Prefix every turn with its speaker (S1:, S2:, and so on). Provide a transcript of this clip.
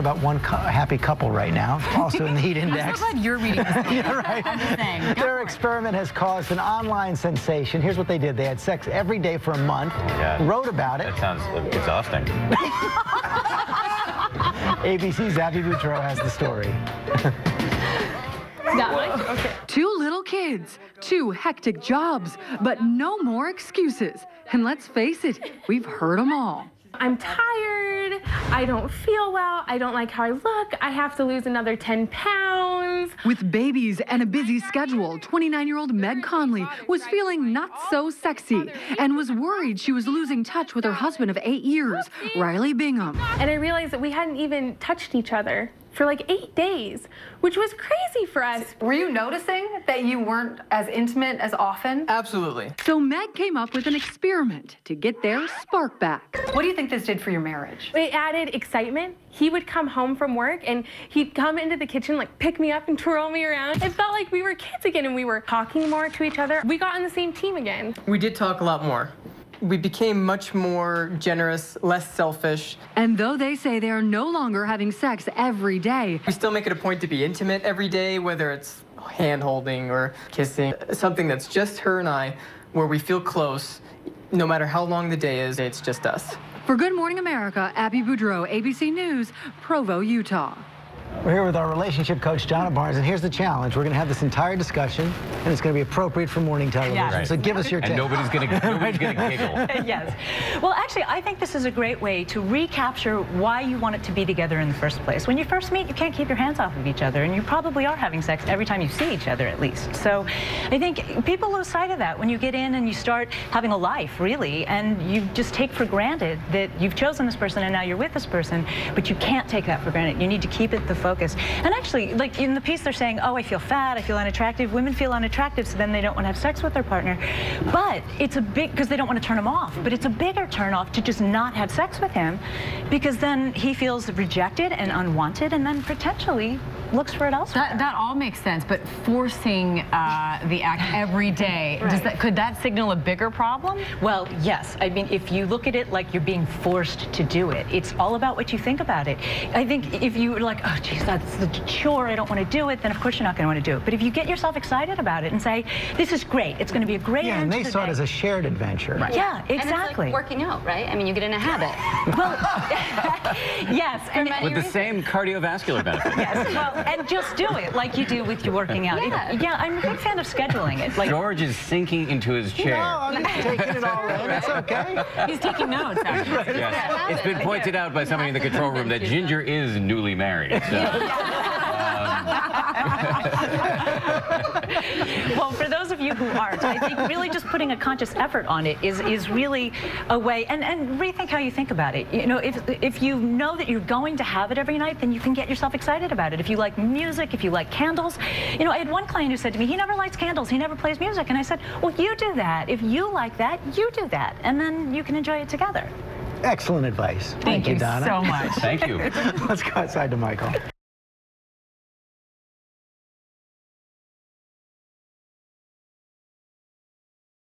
S1: about one happy couple right now, also in the heat index.
S2: I'm so glad you're reading this.
S1: Yeah, right.
S2: I'm just saying.
S1: Their experiment has caused an online sensation. Here's what they did. They had sex every day for a month, wrote about it.
S3: That sounds exhausting.
S1: ABC's Abby Boudreau has the story.
S4: Okay. 2 little kids, 2 hectic jobs, but no more excuses. And let's face it, we've heard them all.
S5: I'm tired, I don't feel well, I don't like how I look, I have to lose another 10 pounds.
S4: With babies and a busy schedule, 29-year-old Meg Conley was feeling not so sexy and was worried she was losing touch with her husband of 8 years, Riley Bingham.
S5: And I realized that we hadn't even touched each other for like 8 days, which was crazy for us.
S2: Were you noticing that you weren't as intimate as often?
S6: Absolutely.
S4: So Meg came up with an experiment to get their spark back.
S2: What do you think this did for your marriage?
S5: It added excitement. He would come home from work and he'd come into the kitchen, like pick me up and twirl me around. It felt like we were kids again and we were talking more to each other. We got on the same team again.
S6: We did talk a lot more. We became much more generous, less selfish.
S4: And though they say they are no longer having sex every day,
S6: we still make it a point to be intimate every day, whether it's hand-holding or kissing, something that's just her and I, where we feel close, no matter how long the day is, it's just us.
S4: For Good Morning America, Abby Boudreau, ABC News, Provo, Utah.
S1: We're here with our relationship coach, Donna Barnes, and here's the challenge. We're going to have this entire discussion, and it's going to be appropriate for morning television.
S7: Yeah. Right.
S1: So give us your take.
S3: And nobody's going to giggle.
S7: Yes. Well, actually, I think this is a great way to recapture why you want it to be together in the first place. When you first meet, you can't keep your hands off of each other, and you probably are having sex every time you see each other, at least. So I think people lose sight of that when you get in and you start having a life, really, and you just take for granted that you've chosen this person and now you're with this person, but you can't take that for granted. You need to keep it the focus. And actually, like in the piece, they're saying, oh, I feel fat, I feel unattractive. Women feel unattractive, so then they don't want to have sex with their partner. But it's a big, because they don't want to turn him off, but it's a bigger turn off to just not have sex with him, because then he feels rejected and unwanted, and then potentially looks for it elsewhere.
S2: That all makes sense, but forcing the act every day,
S7: Right.
S2: could that signal a bigger problem?
S7: Well, yes. I mean, if you look at it like you're being forced to do it, it's all about what you think about it. I think if you're like, oh, geez, that's the chore, I don't want to do it, then of course you're not going to want to do it. But if you get yourself excited about it and say, this is great, it's going to be a great
S1: Yeah, and they saw it as a shared adventure.
S7: Right. Yeah, exactly.
S8: And it's like working out, right? I mean, you get in a habit.
S7: Well, yes. And
S3: with the same cardiovascular benefit.
S7: Yes, well, and just do it like you do with your working out.
S8: Yeah.
S7: I'm a big fan of scheduling it. Like,
S3: George is sinking into his chair.
S1: No, I'm just taking it all in. It's okay.
S2: He's taking notes, actually.
S3: Yes. It's been pointed out by somebody in the control room that Ginger is newly married. So.
S7: Well, for those of you who aren't, I think really just putting a conscious effort on it is really a way, and rethink how you think about it. You know, if you know that you're going to have it every night, then you can get yourself excited about it. If you like music, if you like candles, you know, I had one client who said to me, he never lights candles, he never plays music, and I said, well, you do that. If you like that, you do that, and then you can enjoy it together.
S1: Excellent advice.
S2: Thank you
S1: Donna.
S2: so much.
S3: Thank you.
S1: Let's go outside to Michael.